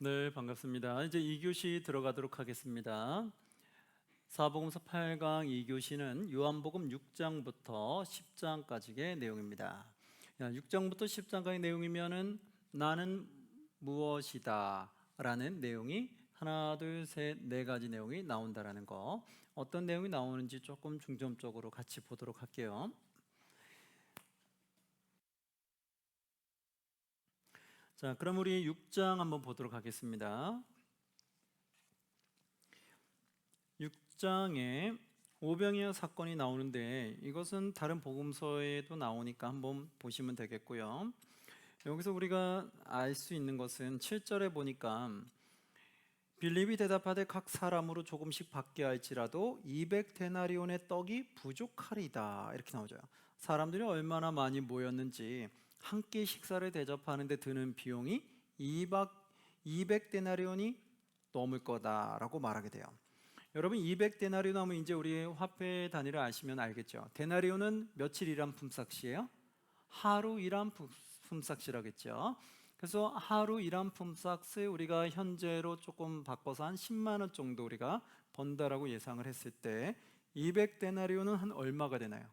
네, 반갑습니다. 이제 2교시 들어가도록 하겠습니다. 사복음서 8강 2교시는 요한복음 6장부터 10장까지의 내용입니다. 6장부터 10장까지의 내용이면은 나는 무엇이다 라는 내용이 하나, 둘, 셋, 네 가지 내용이 나온다라는 거. 어떤 내용이 나오는지 조금 중점적으로 같이 보도록 할게요. 자, 그럼 우리 6장 한번 보도록 하겠습니다. 6장에 오병이어 사건이 나오는데 이것은 다른 복음서에도 나오니까 한번 보시면 되겠고요. 여기서 우리가 알 수 있는 것은 7절에 보니까 빌립이 대답하되 각 사람으로 조금씩 받게 할지라도 200데나리온의 떡이 부족하리다 이렇게 나오죠. 사람들이 얼마나 많이 모였는지 한 끼 식사를 대접하는데 드는 비용이 200데나리온이 넘을 거다라고 말하게 돼요. 여러분 200데나리온 하면 이제 우리 화폐 단위를 아시면 알겠죠. 데나리온은 며칠 일한 품삯이에요? 하루 일한 품삯이라겠죠. 그래서 하루 일한 품삯을 우리가 현재로 조금 바꿔서 한 10만 원 정도 우리가 번다라고 예상을 했을 때 200데나리온은 한 얼마가 되나요?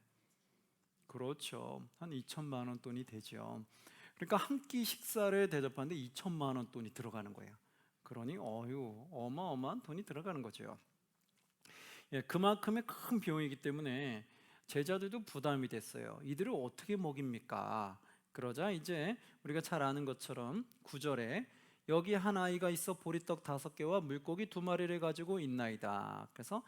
그렇죠. 한 2천만 원 돈이 되죠. 그러니까 한 끼 식사를 대접하는데 2천만 원 돈이 들어가는 거예요. 그러니 어마어마한 돈이 들어가는 거죠. 그만큼의 큰 비용이기 때문에 제자들도 부담이 됐어요. 이들을 어떻게 먹입니까? 그러자 이제 우리가 잘 아는 것처럼 9절에 여기 한 아이가 있어 보리떡 5개와 물고기 2마리를 가지고 있나이다. 그래서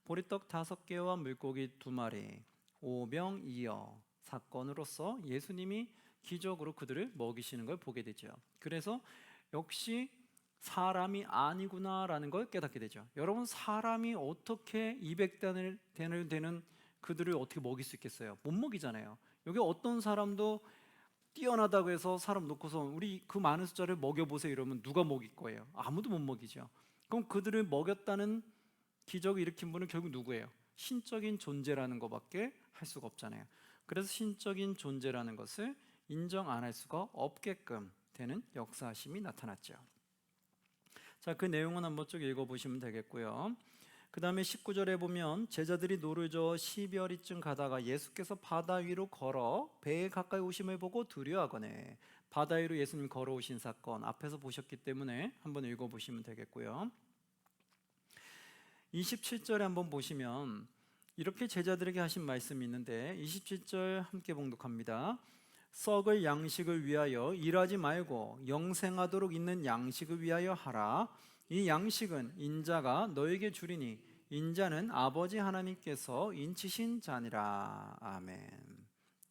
보리떡 5개와 물고기 2마리, 오병이어 사건으로서 예수님이 기적으로 그들을 먹이시는 걸 보게 되죠. 그래서 역시 사람이 아니구나라는 걸 깨닫게 되죠. 여러분, 사람이 어떻게 200데나리온 되는 그들을 어떻게 먹일 수 있겠어요? 못 먹이잖아요. 여기 어떤 사람도 뛰어나다고 해서 사람 놓고서 우리 그 많은 숫자를 먹여보세요 이러면 누가 먹일 거예요? 아무도 못 먹이죠. 그럼 그들을 먹였다는 기적을 일으킨 분은 결국 누구예요? 신적인 존재라는 것밖에 할 수가 없잖아요. 그래서 신적인 존재라는 것을 인정 안 할 수가 없게끔 되는 역사심이 나타났죠. 자, 그 내용은 한번 쭉 읽어보시면 되겠고요. 그 다음에 19절에 보면 제자들이 노를 저어 시별이쯤 가다가 예수께서 바다 위로 걸어 배에 가까이 오심을 보고 두려워하거늘. 바다 위로 예수님 걸어오신 사건 앞에서 보셨기 때문에 한번 읽어보시면 되겠고요. 27절에 한번 보시면 이렇게 제자들에게 하신 말씀이 있는데 27절 함께 봉독합니다. 썩을 양식을 위하여 일하지 말고 영생하도록 있는 양식을 위하여 하라. 이 양식은 인자가 너에게 주리니 인자는 아버지 하나님께서 인치신 자니라. 아멘.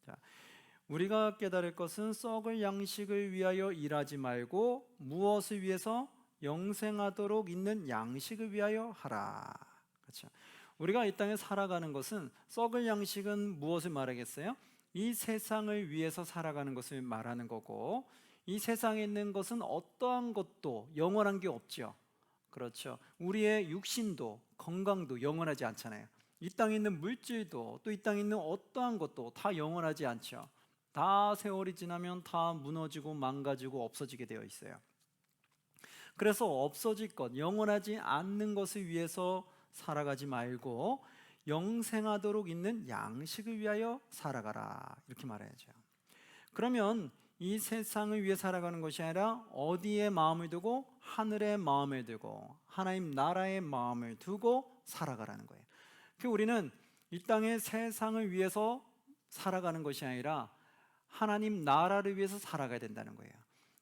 자, 우리가 깨달을 것은 썩을 양식을 위하여 일하지 말고 무엇을 위해서? 영생하도록 있는 양식을 위하여 하라. 그렇죠. 우리가 이 땅에 살아가는 것은 썩을 양식은 무엇을 말하겠어요? 이 세상을 위해서 살아가는 것을 말하는 거고, 이 세상에 있는 것은 어떠한 것도 영원한 게 없죠. 그렇죠. 우리의 육신도 건강도 영원하지 않잖아요. 이 땅에 있는 물질도 또 이 땅에 있는 어떠한 것도 다 영원하지 않죠. 다 세월이 지나면 다 무너지고 망가지고 없어지게 되어 있어요. 그래서 없어질 것, 영원하지 않는 것을 위해서 살아가지 말고 영생하도록 있는 양식을 위하여 살아가라, 이렇게 말해야죠. 그러면 이 세상을 위해 살아가는 것이 아니라 어디에 마음을 두고? 하늘에 마음을 두고 하나님 나라의 마음을 두고 살아가라는 거예요. 그러니까 우리는 이 땅의 세상을 위해서 살아가는 것이 아니라 하나님 나라를 위해서 살아가야 된다는 거예요.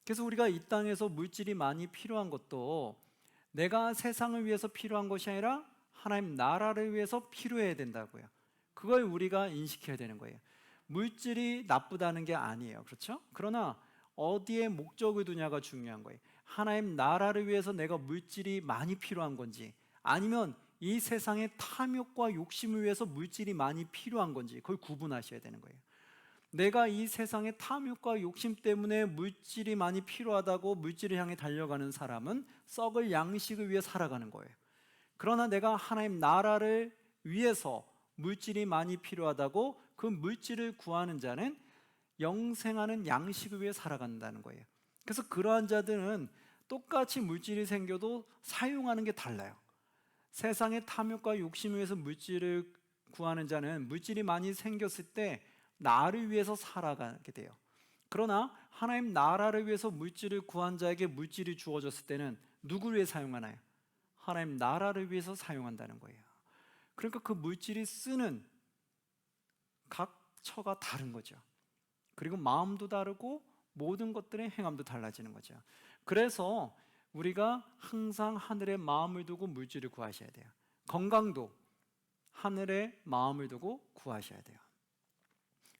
그래서 우리가 이 땅에서 물질이 많이 필요한 것도 내가 세상을 위해서 필요한 것이 아니라 하나님 나라를 위해서 필요해야 된다고요. 그걸 우리가 인식해야 되는 거예요. 물질이 나쁘다는 게 아니에요. 그렇죠? 그러나 어디에 목적을 두냐가 중요한 거예요. 하나님 나라를 위해서 내가 물질이 많이 필요한 건지, 아니면 이 세상의 탐욕과 욕심을 위해서 물질이 많이 필요한 건지, 그걸 구분하셔야 되는 거예요. 내가 이 세상의 탐욕과 욕심 때문에 물질이 많이 필요하다고 물질을 향해 달려가는 사람은 썩을 양식을 위해 살아가는 거예요. 그러나 내가 하나님 나라를 위해서 물질이 많이 필요하다고 그 물질을 구하는 자는 영생하는 양식을 위해 살아간다는 거예요. 그래서 그러한 자들은 똑같이 물질이 생겨도 사용하는 게 달라요. 세상의 탐욕과 욕심 위해서 물질을 구하는 자는 물질이 많이 생겼을 때 나를 위해서 살아가게 돼요. 그러나 하나님 나라를 위해서 물질을 구한 자에게 물질이 주어졌을 때는 누구를 위해 사용하나요? 하나님 나라를 위해서 사용한다는 거예요. 그러니까 그 물질이 쓰는 각 처가 다른 거죠. 그리고 마음도 다르고 모든 것들의 행함도 달라지는 거죠. 그래서 우리가 항상 하늘에 마음을 두고 물질을 구하셔야 돼요. 건강도 하늘에 마음을 두고 구하셔야 돼요.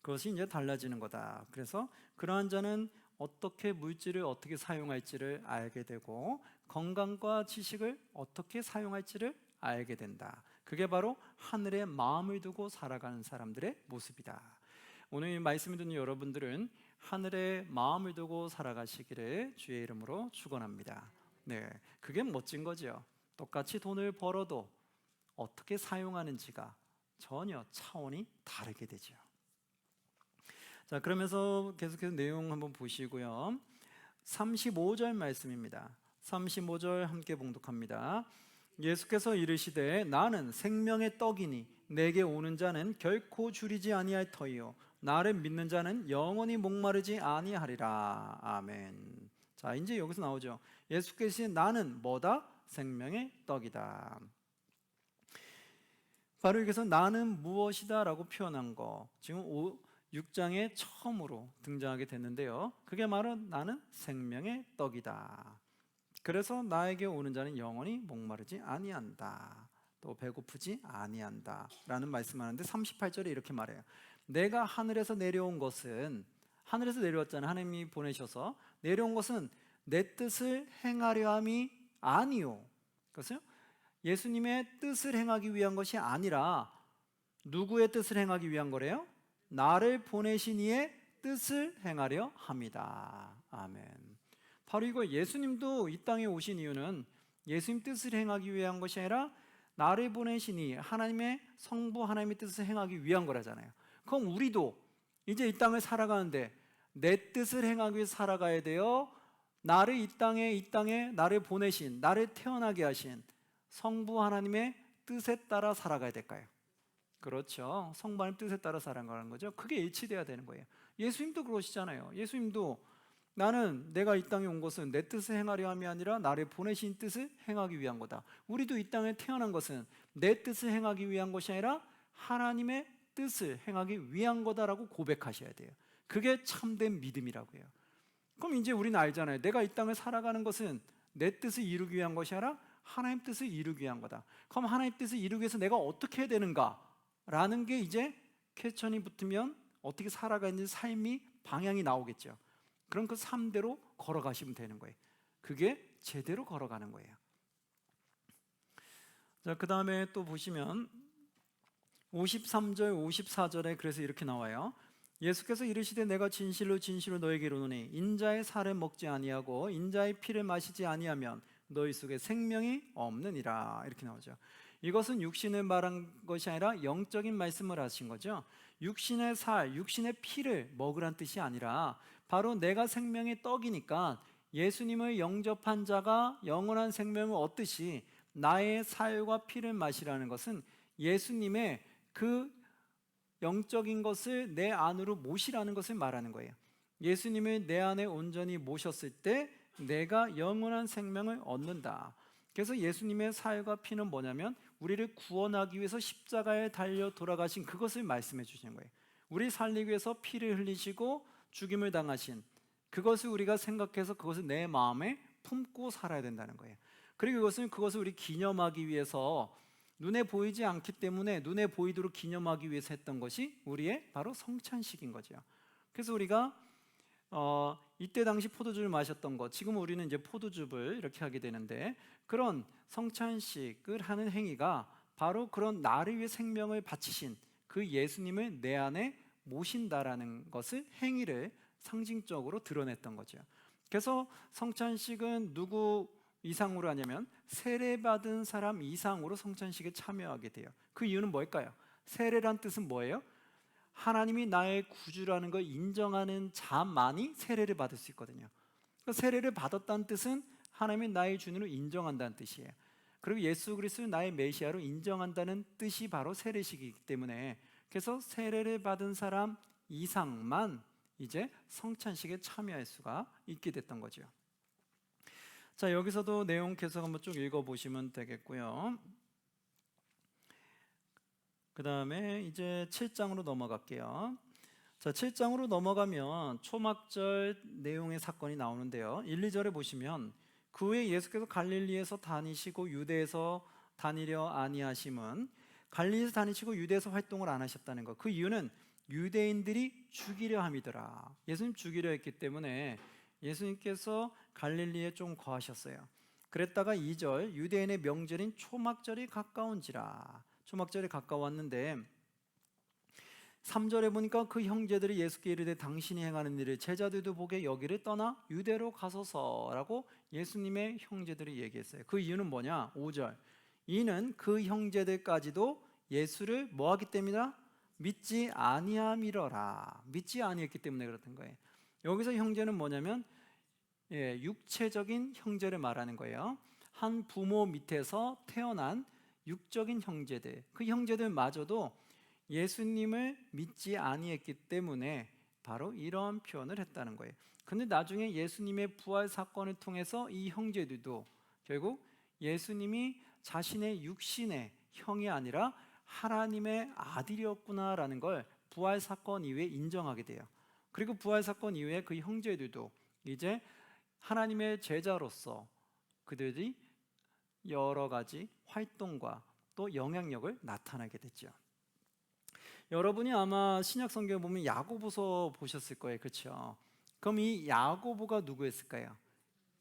그것이 이제 달라지는 거다. 그래서 그러한 자는 어떻게 물질을 어떻게 사용할지를 알게 되고 건강과 지식을 어떻게 사용할지를 알게 된다. 그게 바로 하늘에 마음을 두고 살아가는 사람들의 모습이다. 오늘 이 말씀을 듣는 여러분들은 하늘에 마음을 두고 살아가시기를 주의 이름으로 축원합니다. 네, 그게 멋진 거죠. 똑같이 돈을 벌어도 어떻게 사용하는지가 전혀 차원이 다르게 되죠. 자, 그러면서 계속해서 내용 한번 보시고요. 35절 말씀입니다. 35절 함께 봉독합니다. 예수께서 이르시되 나는 생명의 떡이니 내게 오는 자는 결코 줄이지 아니할 터이요 나를 믿는 자는 영원히 목마르지 아니하리라. 아멘. 자, 이제 여기서 나오죠. 예수께서 나는 뭐다? 생명의 떡이다. 바로 여기서 나는 무엇이다 라고 표현한 거 지금 6장에 처음으로 등장하게 됐는데요. 그게 바로 나는 생명의 떡이다. 그래서 나에게 오는 자는 영원히 목마르지 아니한다. 또 배고프지 아니한다 라는 말씀하는데 38절에 이렇게 말해요. 내가 하늘에서 내려온 것은 하늘에서 내려왔잖아요. 하나님이 보내셔서 내려온 것은 내 뜻을 행하려 함이 아니요. 그것은 예수님의 뜻을 행하기 위한 것이 아니라 누구의 뜻을 행하기 위한 거래요? 나를 보내신 이의 뜻을 행하려 합니다. 아멘. 바로 이거 예수님도 이 땅에 오신 이유는 예수님 뜻을 행하기 위한 것이 아니라 나를 보내신 이 하나님의 성부 하나님의 뜻을 행하기 위한 거라잖아요. 그럼 우리도 이제 이 땅을 살아가는데 내 뜻을 행하기 위해서 살아가야 돼요. 나를 이 땅에 나를 보내신 나를 태어나게 하신 성부 하나님의 뜻에 따라 살아가야 될까요? 그렇죠. 성부 하나님 뜻에 따라 살아가는 거죠. 그게 일치돼야 되는 거예요. 예수님도 그러시잖아요. 예수님도 나는 내가 이 땅에 온 것은 내 뜻을 행하려 함이 아니라 나를 보내신 뜻을 행하기 위한 거다. 우리도 이 땅에 태어난 것은 내 뜻을 행하기 위한 것이 아니라 하나님의 뜻을 행하기 위한 거다라고 고백하셔야 돼요. 그게 참된 믿음이라고 해요. 그럼 이제 우리는 알잖아요. 내가 이 땅을 살아가는 것은 내 뜻을 이루기 위한 것이 아니라 하나님 뜻을 이루기 위한 거다. 그럼 하나님 뜻을 이루기 위해서 내가 어떻게 해야 되는가? 라는 게 이제 퀘스천이 붙으면 어떻게 살아가는지 삶이 방향이 나오겠죠. 그럼 그 삶대로 걸어가시면 되는 거예요. 그게 제대로 걸어가는 거예요. 자, 그 다음에 또 보시면 53절, 54절에 그래서 이렇게 나와요. 예수께서 이르시되 내가 진실로 진실로 너에게 이르노니 인자의 살을 먹지 아니하고 인자의 피를 마시지 아니하면 너희 속에 생명이 없느니라. 이렇게 나오죠. 이것은 육신을 말한 것이 아니라 영적인 말씀을 하신 거죠. 육신의 살, 육신의 피를 먹으란 뜻이 아니라 바로 내가 생명의 떡이니까 예수님을 영접한 자가 영원한 생명을 얻듯이 나의 살과 피를 마시라는 것은 예수님의 그 영적인 것을 내 안으로 모시라는 것을 말하는 거예요. 예수님을 내 안에 온전히 모셨을 때 내가 영원한 생명을 얻는다. 그래서 예수님의 살과 피는 뭐냐면 우리를 구원하기 위해서 십자가에 달려 돌아가신 그것을 말씀해 주시는 거예요. 우리 살리기 위해서 피를 흘리시고 죽임을 당하신 그것을 우리가 생각해서 그것을 내 마음에 품고 살아야 된다는 거예요. 그리고 그것을 우리 기념하기 위해서 눈에 보이지 않기 때문에 눈에 보이도록 기념하기 위해서 했던 것이 우리의 바로 성찬식인 거죠. 그래서 우리가 이때 당시 포도주를 마셨던 것, 지금 우리는 이제 포도즙을 이렇게 하게 되는데 그런 성찬식을 하는 행위가 바로 그런 나를 위해 생명을 바치신 그 예수님을 내 안에 모신다라는 것을 행위를 상징적으로 드러냈던 거죠. 그래서 성찬식은 누구 이상으로 하냐면 세례받은 사람 이상으로 성찬식에 참여하게 돼요. 그 이유는 뭘까요? 세례란 뜻은 뭐예요? 하나님이 나의 구주라는 걸 인정하는 자만이 세례를 받을 수 있거든요. 세례를 받았다는 뜻은 하나님이 나의 주님으로 인정한다는 뜻이에요. 그리고 예수 그리스도를 나의 메시아로 인정한다는 뜻이 바로 세례식이기 때문에, 그래서 세례를 받은 사람 이상만 이제 성찬식에 참여할 수가 있게 됐던 거죠. 자, 여기서도 내용 계속 한번 쭉 읽어보시면 되겠고요. 그 다음에 이제 7장으로 넘어갈게요. 자, 7장으로 넘어가면 초막절 내용의 사건이 나오는데요. 1, 2절에 보시면 그 후에 예수께서 갈릴리에서 다니시고 유대에서 다니려 아니하심은, 갈릴리에서 다니시고 유대에서 활동을 안 하셨다는 것. 그 이유는 유대인들이 죽이려 함이더라. 예수님 죽이려 했기 때문에 예수님께서 갈릴리에 좀 거하셨어요. 그랬다가 2절, 유대인의 명절인 초막절이 가까운지라. 초막절이 가까웠는데 3절에 보니까 그 형제들이 예수께 이르되 당신이 행하는 일을 제자들도 보게 여기를 떠나 유대로 가소서라고 예수님의 형제들이 얘기했어요. 그 이유는 뭐냐? 5절, 이는 그 형제들까지도 예수를 뭐하기 때문이다? 믿지 아니함이러라. 믿지 아니했기 때문에 그렇던 거예요. 여기서 형제는 뭐냐면 육체적인 형제를 말하는 거예요. 한 부모 밑에서 태어난 육적인 형제들, 그 형제들마저도 예수님을 믿지 아니했기 때문에 바로 이런 표현을 했다는 거예요. 근데 나중에 예수님의 부활 사건을 통해서 이 형제들도 결국 예수님이 자신의 육신의 형이 아니라 하나님의 아들이었구나라는 걸 부활 사건 이후에 인정하게 돼요. 그리고 부활 사건 이후에 그 형제들도 이제 하나님의 제자로서 그들이 여러 가지 활동과 또 영향력을 나타나게 됐죠. 여러분이 아마 신약 성경에 보면 야고보서 보셨을 거예요. 그렇죠? 그럼 이 야고보가 누구였을까요?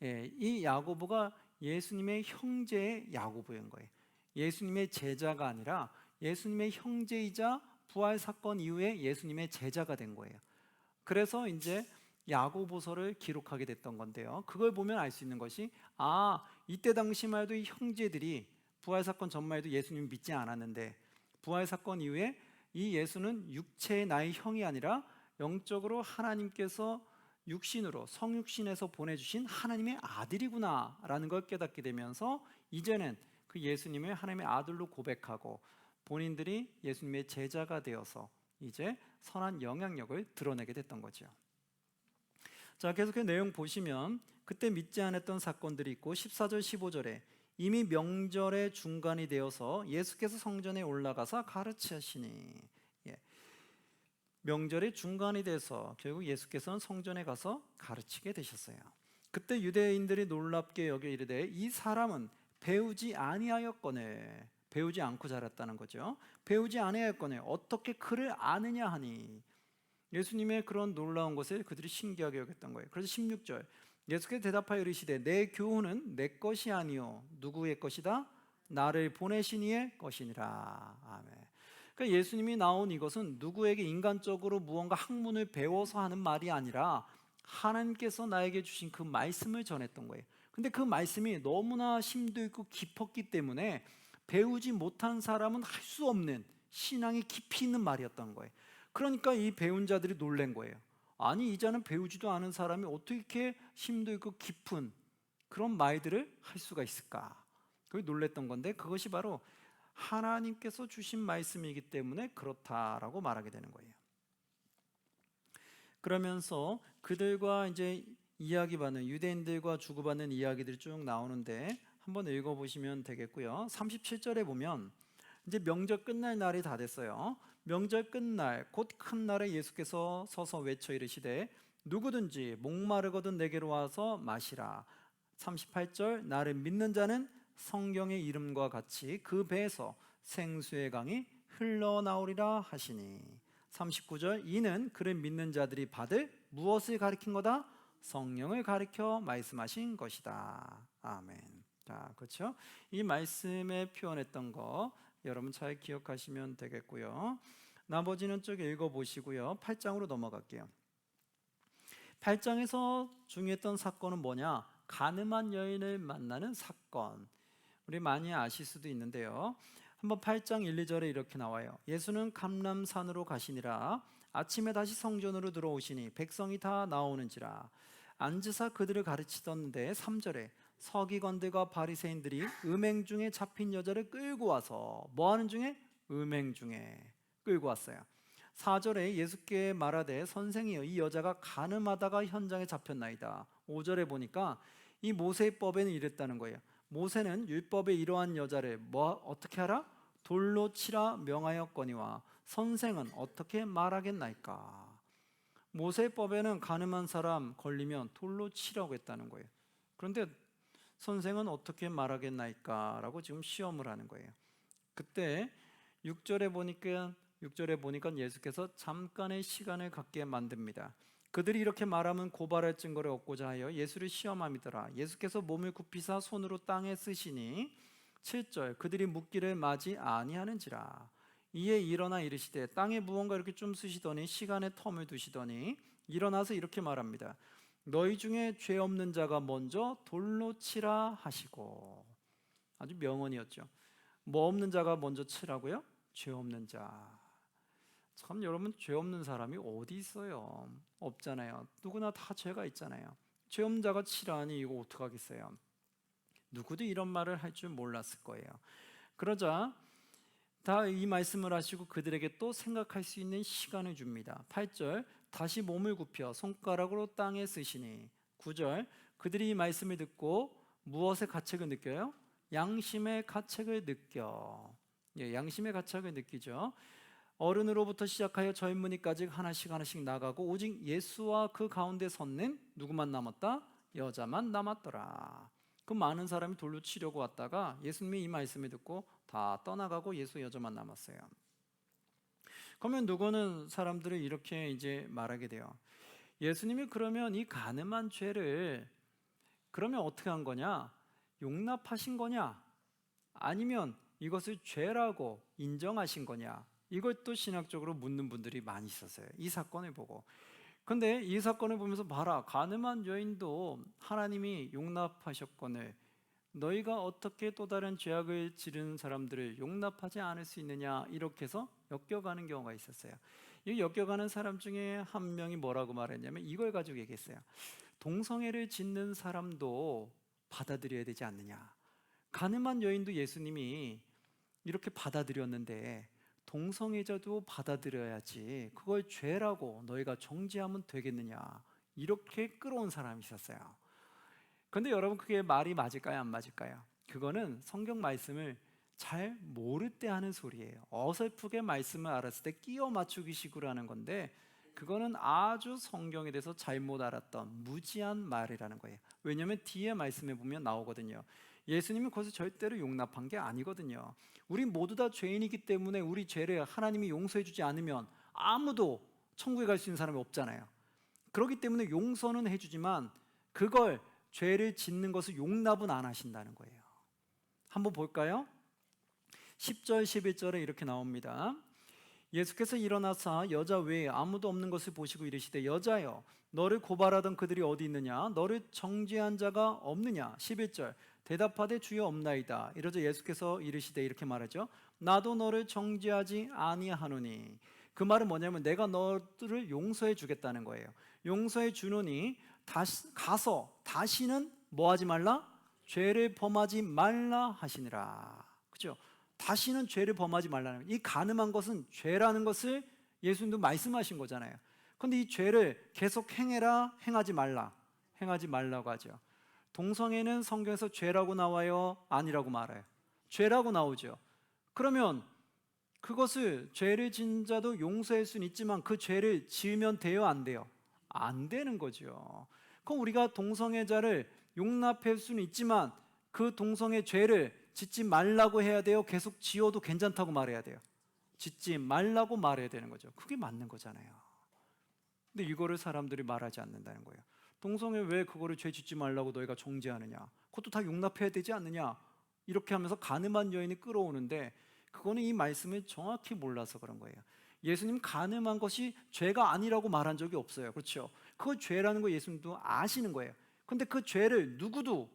이 야고보가 예수님의 형제의 야고보인 거예요. 예수님의 제자가 아니라 예수님의 형제이자 부활 사건 이후에 예수님의 제자가 된 거예요. 그래서 이제 야고보서를 기록하게 됐던 건데요. 그걸 보면 알 수 있는 것이, 이때 당시만 해도 이 형제들이 부활 사건 전만 해도 예수님 믿지 않았는데 부활 사건 이후에 이 예수는 육체의 나의 형이 아니라 영적으로 하나님께서 육신으로 성육신에서 보내주신 하나님의 아들이구나라는 걸 깨닫게 되면서 이제는 그 예수님을 하나님의 아들로 고백하고 본인들이 예수님의 제자가 되어서 이제 선한 영향력을 드러내게 됐던 거죠. 자, 계속해서 내용 보시면 그때 믿지 않았던 사건들이 있고 14절 15절에 이미 명절의 중간이 되어서 예수께서 성전에 올라가서 가르치시니, 명절의 중간이 돼서 결국 예수께서는 성전에 가서 가르치게 되셨어요. 그때 유대인들이 놀랍게 여겨 이르되 이 사람은 배우지 아니하였거늘, 배우지 않고 자랐다는 거죠. 배우지 아니하였거늘 어떻게 그를 아느냐 하니, 예수님의 그런 놀라운 것을 그들이 신기하게 여겼던 거예요. 그래서 16절, 예수께서 대답하여 이르시되 내 교훈은 내 것이 아니요 누구의 것이다? 나를 보내신 이의 것이니라. 아멘. 그러니까 예수님이 나온 이것은 누구에게 인간적으로 무언가 학문을 배워서 하는 말이 아니라 하나님께서 나에게 주신 그 말씀을 전했던 거예요. 근데 그 말씀이 너무나 심도 있고 깊었기 때문에 배우지 못한 사람은 할 수 없는 신앙의 깊이 있는 말이었던 거예요. 그러니까 이 배운 자들이 놀란 거예요. 아니, 이자는 배우지도 않은 사람이 어떻게 심도 있고 깊은 그런 말들을 할 수가 있을까? 그게 놀랬던 건데, 그것이 바로 하나님께서 주신 말씀이기 때문에 그렇다라고 말하게 되는 거예요. 그러면서 그들과 이제 이야기받는, 유대인들과 주고받는 이야기들이 쭉 나오는데 한번 읽어보시면 되겠고요. 37절에 보면 이제 명절 끝날 날이 다 됐어요. 명절 끝날 곧 큰 날에 예수께서 서서 외쳐 이르시되 누구든지 목마르거든 내게로 와서 마시라. 38절, 나를 믿는 자는 성경의 이름과 같이 그 배에서 생수의 강이 흘러나오리라 하시니. 39절, 이는 그를 믿는 자들이 받을 무엇을 가리킨 거다? 성령을 가리켜 말씀하신 것이다. 아멘. 자, 그렇죠? 이 말씀에 표현했던 거 여러분 잘 기억하시면 되겠고요. 나머지는 쭉 읽어보시고요. 8장으로 넘어갈게요. 8장에서 중요했던 사건은 뭐냐? 가늠한 여인을 만나는 사건. 우리 많이 아실 수도 있는데요. 한번 8장 1, 2절에 이렇게 나와요. 예수는 감람산으로 가시니라. 아침에 다시 성전으로 들어오시니 백성이 다 나오는지라. 앉으사 그들을 가르치던데 3절에 서기관들과 바리새인들이 음행 중에 잡힌 여자를 끌고 와서 뭐 하는 중에? 음행 중에 끌고 왔어요. 4절에 예수께 말하되 선생이여 이 여자가 간음하다가 현장에 잡혔나이다. 5절에 보니까 이 모세법에는 이랬다는 거예요. 모세는 율법에 이러한 여자를 뭐 어떻게 하라? 돌로 치라 명하였거니와 선생은 어떻게 말하겠나이까. 모세법에는 간음한 사람 걸리면 돌로 치라고 했다는 거예요. 그런데 선생은 어떻게 말하겠나이까 라고 지금 시험을 하는 거예요. 그때 6절에 보니까 예수께서 잠깐의 시간을 갖게 만듭니다. 그들이 이렇게 말하면 고발할 증거를 얻고자 하여 예수를 시험함이더라. 예수께서 몸을 굽히사 손으로 땅에 쓰시니 7절 그들이 묻기를 마지 아니하는지라. 이에 일어나 이르시되 땅에 무언가 이렇게 좀 쓰시더니 시간의 텀을 두시더니 일어나서 이렇게 말합니다. 너희 중에 죄 없는 자가 먼저 돌로 치라 하시고. 아주 명언이었죠. 뭐 없는 자가 먼저 치라고요? 죄 없는 자. 참 여러분, 죄 없는 사람이 어디 있어요? 없잖아요. 누구나 다 죄가 있잖아요. 죄 없는 자가 치라니 이거 어떡하겠어요? 누구도 이런 말을 할 줄 몰랐을 거예요. 그러자 다 이 말씀을 하시고 그들에게 또 생각할 수 있는 시간을 줍니다. 8절 다시 몸을 굽혀 손가락으로 땅에 쓰시니. 9절 그들이 이 말씀을 듣고 무엇의 가책을 느껴요? 양심의 가책을 느껴. 양심의 가책을 느끼죠. 어른으로부터 시작하여 젊은이까지 하나씩 나가고 오직 예수와 그 가운데 섰는 누구만 남았다? 여자만 남았더라. 그 많은 사람이 돌로 치려고 왔다가 예수님이 이 말씀을 듣고 다 떠나가고 예수 여자만 남았어요. 그러면 누구는 사람들을 이렇게 이제 말하게 돼요. 예수님이 그러면 이 간음한 죄를 그러면 어떻게 한 거냐? 용납하신 거냐? 아니면 이것을 죄라고 인정하신 거냐? 이걸 또 신학적으로 묻는 분들이 많이 있었어요. 이 사건을 보고. 근데 이 사건을 보면서 봐라, 간음한 여인도 하나님이 용납하셨거늘 너희가 어떻게 또 다른 죄악을 지른 사람들을 용납하지 않을 수 있느냐, 이렇게 해서 엮여가는 경우가 있었어요. 이 엮여가는 사람 중에 한 명이 뭐라고 말했냐면 이걸 가지고 얘기했어요. 동성애를 짓는 사람도 받아들여야 되지 않느냐. 간음한 여인도 예수님이 이렇게 받아들였는데 동성애자도 받아들여야지 그걸 죄라고 너희가 정죄하면 되겠느냐, 이렇게 끌어온 사람이 있었어요. 그런데 여러분, 그게 말이 맞을까요, 안 맞을까요? 그거는 성경 말씀을 잘 모를 때 하는 소리예요. 어설프게 말씀을 알았을 때 끼워 맞추기 식으로 하는 건데 그거는 아주 성경에 대해서 잘못 알았던 무지한 말이라는 거예요. 왜냐하면 뒤에 말씀에 보면 나오거든요. 예수님이 그것을 절대로 용납한 게 아니거든요. 우리 모두 다 죄인이기 때문에 우리 죄를 하나님이 용서해 주지 않으면 아무도 천국에 갈 수 있는 사람이 없잖아요. 그렇기 때문에 용서는 해주지만 그걸 죄를 짓는 것을 용납은 안 하신다는 거예요. 한번 볼까요? 10절 11절에 이렇게 나옵니다. 예수께서 일어나사 여자 외에 아무도 없는 것을 보시고 이르시되 여자여 너를 고발하던 그들이 어디 있느냐? 너를 정죄한 자가 없느냐? 11절 대답하되 주여 없나이다. 이러자 예수께서 이르시되 이렇게 말하죠. 나도 너를 정죄하지 아니하노니. 그 말은 뭐냐면 내가 너를 용서해 주겠다는 거예요. 용서해 주노니 가서 다시는 뭐 하지 말라? 죄를 범하지 말라 하시니라. 그죠? 다시는 죄를 범하지 말라는 거예요. 이 간음한 것은 죄라는 것을 예수님도 말씀하신 거잖아요. 그런데 이 죄를 계속 행하지 말라고 하죠. 동성애는 성경에서 죄라고 나와요? 아니라고 말해요? 죄라고 나오죠. 그러면 그것을 죄를 지은 자도 용서할 수는 있지만 그 죄를 지으면 돼요, 안 돼요? 안 되는 거죠. 그럼 우리가 동성애자를 용납할 수는 있지만 그 동성애 죄를 짓지 말라고 해야 돼요? 계속 지어도 괜찮다고 말해야 돼요? 짓지 말라고 말해야 되는 거죠. 그게 맞는 거잖아요. 근데 이거를 사람들이 말하지 않는다는 거예요. 동성애 왜 그거를 죄 짓지 말라고 너희가 정죄하느냐? 그것도 다 용납해야 되지 않느냐? 이렇게 하면서 간음한 여인이 끌어오는데 그거는 이 말씀을 정확히 몰라서 그런 거예요. 예수님 간음한 것이 죄가 아니라고 말한 적이 없어요. 그렇죠? 그 죄라는 거 예수님도 아시는 거예요. 근데 그 죄를 누구도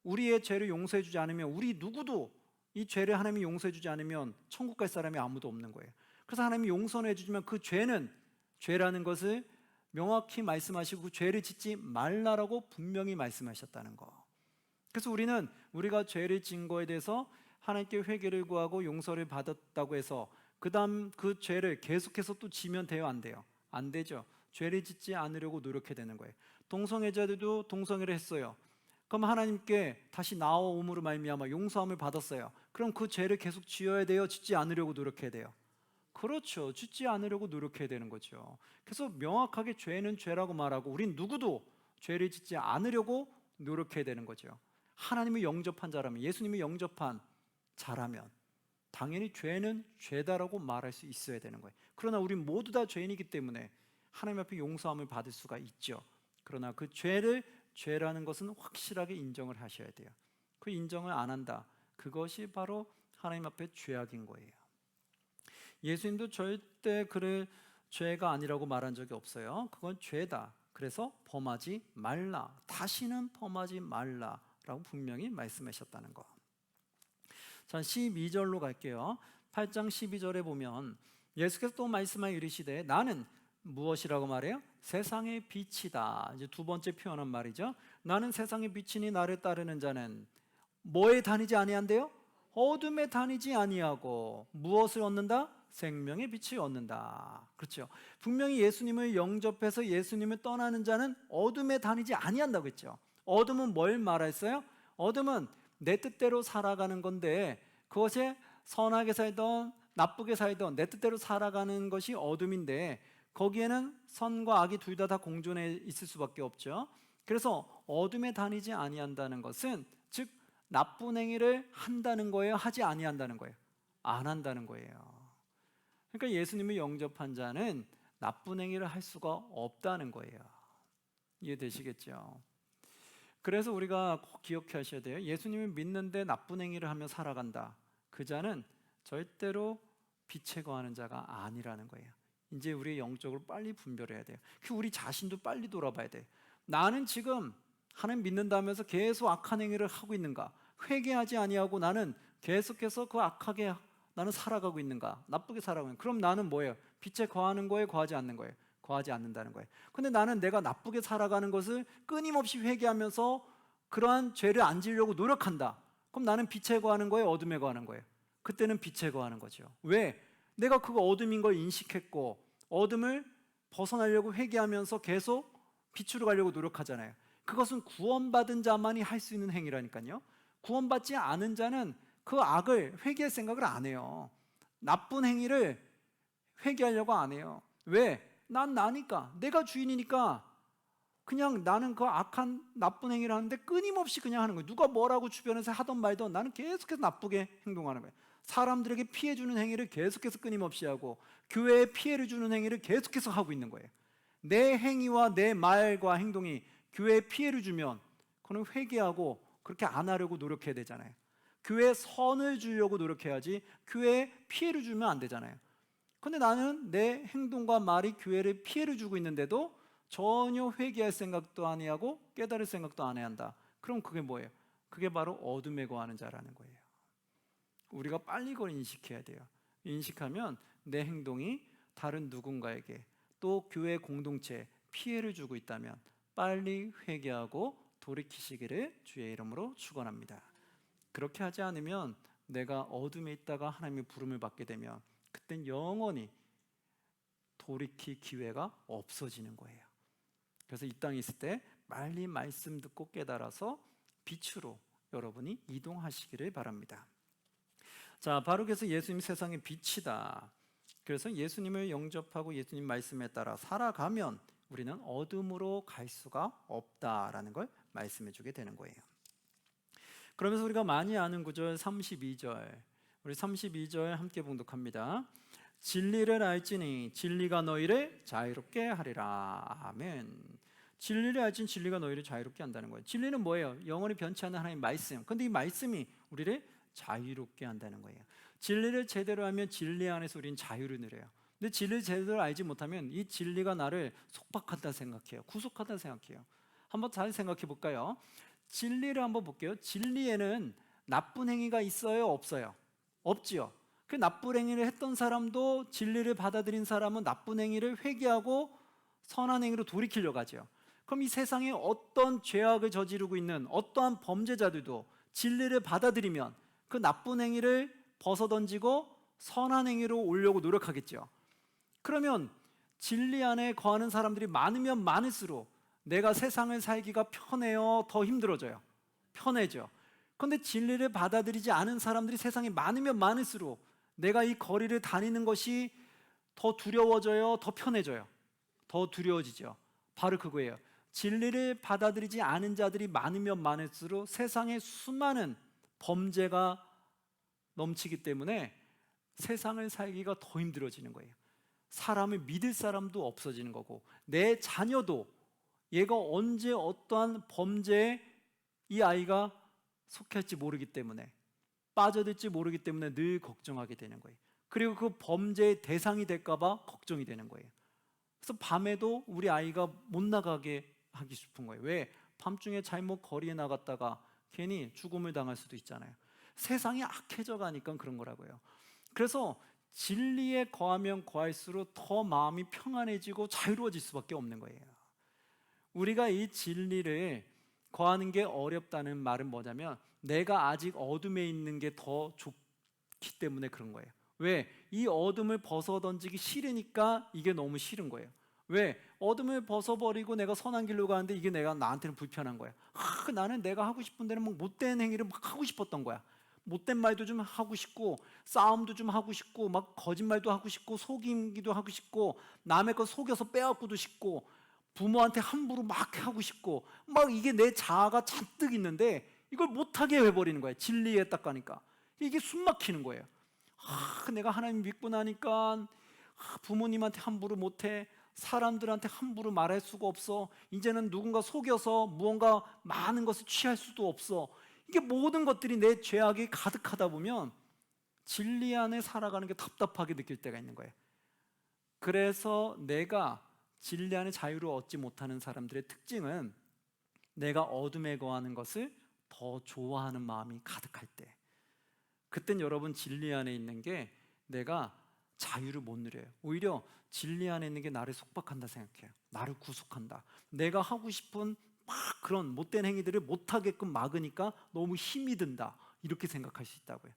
우리의 죄를 용서해 주지 않으면 우리 누구도 이 죄를 하나님이 용서해 주지 않으면 천국 갈 사람이 아무도 없는 거예요. 그래서 하나님이 용서해 주지만 그 죄는 죄라는 것을 명확히 말씀하시고 죄를 짓지 말라라고 분명히 말씀하셨다는 거. 그래서 우리는 우리가 죄를 진 거에 대해서 하나님께 회개를 구하고 용서를 받았다고 해서 그 다음 그 죄를 계속해서 또 지면 돼요, 안 돼요? 안 되죠. 죄를 짓지 않으려고 노력해야 되는 거예요. 동성애자들도 동성애를 했어요. 그럼 하나님께 다시 나아옴으로 말미암아 용서함을 받았어요. 그럼 그 죄를 계속 지어야 돼요? 짓지 않으려고 노력해야 돼요? 그렇죠. 짓지 않으려고 노력해야 되는 거죠. 그래서 명확하게 죄는 죄라고 말하고 우린 누구도 죄를 짓지 않으려고 노력해야 되는 거죠. 하나님을 영접한 자라면, 예수님을 영접한 자라면 당연히 죄는 죄다라고 말할 수 있어야 되는 거예요. 그러나 우리 모두 다 죄인이기 때문에 하나님 앞에 용서함을 받을 수가 있죠. 그러나 그 죄를 죄라는 것은 확실하게 인정을 하셔야 돼요. 그 인정을 안 한다, 그것이 바로 하나님 앞에 죄악인 거예요. 예수님도 절대 그를 죄가 아니라고 말한 적이 없어요. 그건 죄다, 그래서 범하지 말라, 다시는 범하지 말라라고 분명히 말씀하셨다는 거. 자, 12절로 갈게요. 8장 12절에 보면 예수께서 또 말씀하여 이르시되 나는 무엇이라고 말해요? 세상의 빛이다. 이제 두 번째 표현한 말이죠. 나는 세상의 빛이니 나를 따르는 자는 뭐에 다니지 아니한대요? 어둠에 다니지 아니하고 무엇을 얻는다? 생명의 빛을 얻는다. 그렇죠. 분명히 예수님을 영접해서 예수님을 떠나는 자는 어둠에 다니지 아니한다고 했죠. 어둠은 뭘 말했어요? 어둠은 내 뜻대로 살아가는 건데 그것에 선하게 살던 나쁘게 살던 내 뜻대로 살아가는 것이 어둠인데 거기에는 선과 악이 둘 다 공존해 있을 수밖에 없죠. 그래서 어둠에 다니지 아니한다는 것은 즉 나쁜 행위를 한다는 거예요? 하지 아니한다는 거예요? 안 한다는 거예요. 그러니까 예수님을 영접한 자는 나쁜 행위를 할 수가 없다는 거예요. 이해되시겠죠? 그래서 우리가 꼭 기억하셔야 돼요. 예수님을 믿는데 나쁜 행위를 하며 살아간다, 그 자는 절대로 빛에 거하는 자가 아니라는 거예요. 이제 우리 영적으로 빨리 분별해야 돼요. 우리 자신도 빨리 돌아봐야 돼요. 나는 지금 하나님 믿는다면서 계속 악한 행위를 하고 있는가? 회개하지 아니하고 나는 계속해서 그 악하게 나는 살아가고 있는가? 나쁘게 살아가고 있는가? 그럼 나는 뭐예요? 빛에 거하는 거예요? 거하지 않는 거예요? 거하지 않는다는 거예요. 근데 나는 내가 나쁘게 살아가는 것을 끊임없이 회개하면서 그러한 죄를 안 지으려고 노력한다. 그럼 나는 빛에 거하는 거예요? 어둠에 거하는 거예요? 그때는 빛에 거하는 거죠. 왜? 내가 그거 어둠인 걸 인식했고 어둠을 벗어나려고 회개하면서 계속 빛으로 가려고 노력하잖아요. 그것은 구원받은 자만이 할 수 있는 행위라니까요. 구원받지 않은 자는 그 악을 회개할 생각을 안 해요. 나쁜 행위를 회개하려고 안 해요. 왜? 난 나니까, 내가 주인이니까 그냥 나는 그 악한 나쁜 행위를 하는데 끊임없이 그냥 하는 거예요. 누가 뭐라고 주변에서 하던 말던 나는 계속해서 나쁘게 행동하는 거예요. 사람들에게 피해 주는 행위를 계속해서 끊임없이 하고 교회에 피해를 주는 행위를 계속해서 하고 있는 거예요. 내 행위와 내 말과 행동이 교회에 피해를 주면 그건 회개하고 그렇게 안 하려고 노력해야 되잖아요. 교회에 선을 주려고 노력해야지 교회에 피해를 주면 안 되잖아요. 근데 나는 내 행동과 말이 교회를 피해를 주고 있는데도 전혀 회개할 생각도 안 하고 깨달을 생각도 안 해야 한다. 그럼 그게 뭐예요? 그게 바로 어둠에 거하는 자라는 거예요. 우리가 빨리 그걸 인식해야 돼요. 인식하면 내 행동이 다른 누군가에게 또 교회 공동체에 피해를 주고 있다면 빨리 회개하고 돌이키시기를 주의 이름으로 축원합니다. 그렇게 하지 않으면 내가 어둠에 있다가 하나님의 부름을 받게 되면 그땐 영원히 돌이킬 기회가 없어지는 거예요. 그래서 이 땅에 있을 때 빨리 말씀 듣고 깨달아서 빛으로 여러분이 이동하시기를 바랍니다. 자, 바로 그래서 예수님 세상의 빛이다. 그래서 예수님을 영접하고 예수님 말씀에 따라 살아가면 우리는 어둠으로 갈 수가 없다라는 걸 말씀해 주게 되는 거예요. 그러면서 우리가 많이 아는 구절 32절, 우리 32절 함께 봉독합니다. 진리를 알지니 진리가 너희를 자유롭게 하리라. 아멘. 진리를 알지니 진리가 너희를 자유롭게 한다는 거예요. 진리는 뭐예요? 영원히 변치 않는 하나님의 말씀. 근데 이 말씀이 우리를 자유롭게 한다는 거예요. 진리를 제대로 하면 진리 안에서 우리는 자유를 누려요. 근데 진리를 제대로 알지 못하면 이 진리가 나를 속박한다 생각해요. 구속한다 생각해요. 한번 잘 생각해 볼까요? 진리를 한번 볼게요. 진리에는 나쁜 행위가 있어요? 없어요? 없지요. 그 나쁜 행위를 했던 사람도 진리를 받아들인 사람은 나쁜 행위를 회개하고 선한 행위로 돌이키려고 하죠. 그럼 이 세상에 어떤 죄악을 저지르고 있는 어떠한 범죄자들도 진리를 받아들이면 그 나쁜 행위를 벗어던지고 선한 행위로 오려고 노력하겠죠. 그러면 진리 안에 거하는 사람들이 많으면 많을수록 내가 세상을 살기가 편해요, 더 힘들어져요? 편해져. 그런데 진리를 받아들이지 않은 사람들이 세상에 많으면 많을수록 내가 이 거리를 다니는 것이 더 두려워져요, 더 편해져요? 더 두려워지죠. 바로 그거예요. 진리를 받아들이지 않은 자들이 많으면 많을수록 세상에 수많은 범죄가 넘치기 때문에 세상을 살기가 더 힘들어지는 거예요. 사람을 믿을 사람도 없어지는 거고, 내 자녀도 얘가 언제 어떠한 범죄에 이 아이가 속할지 모르기 때문에, 빠져들지 모르기 때문에 늘 걱정하게 되는 거예요. 그리고 그 범죄의 대상이 될까 봐 걱정이 되는 거예요. 그래서 밤에도 우리 아이가 못 나가게 하기 싶은 거예요. 왜? 밤중에 잘못 거리에 나갔다가 괜히 죽음을 당할 수도 있잖아요. 세상이 악해져 가니까 그런 거라고요. 그래서 진리에 거하면 거할수록 더 마음이 평안해지고 자유로워질 수밖에 없는 거예요. 우리가 이 진리를 거하는 게 어렵다는 말은 뭐냐면 내가 아직 어둠에 있는 게 더 좋기 때문에 그런 거예요. 왜? 이 어둠을 벗어던지기 싫으니까 이게 너무 싫은 거예요. 왜? 어둠을 벗어버리고 내가 선한 길로 가는데 이게 나한테는 불편한 거야. 나는 내가 하고 싶은 데는 막 못된 행위를 막 하고 싶었던 거야. 못된 말도 좀 하고 싶고, 싸움도 좀 하고 싶고, 막 거짓말도 하고 싶고, 속이기도 하고 싶고, 남의 거 속여서 빼앗고도 싶고, 부모한테 함부로 막 하고 싶고, 막 이게 내 자아가 잔뜩 있는데 이걸 못하게 해버리는 거예요. 진리에 딱 가니까 이게 숨 막히는 거예요. 내가 하나님 믿고 나니까 부모님한테 함부로 못해, 사람들한테 함부로 말할 수가 없어, 이제는 누군가 속여서 무언가 많은 것을 취할 수도 없어. 이게 모든 것들이 내 죄악이 가득하다 보면 진리 안에 살아가는 게 답답하게 느낄 때가 있는 거예요. 그래서 내가 진리 안에 자유를 얻지 못하는 사람들의 특징은 내가 어둠에 거하는 것을 더 좋아하는 마음이 가득할 때, 그땐 여러분 진리 안에 있는 게 내가 자유를 못 누려요. 오히려 진리 안에 있는 게 나를 속박한다 생각해요. 나를 구속한다. 내가 하고 싶은 막 그런 못된 행위들을 못하게끔 막으니까 너무 힘이 든다, 이렇게 생각할 수 있다고요.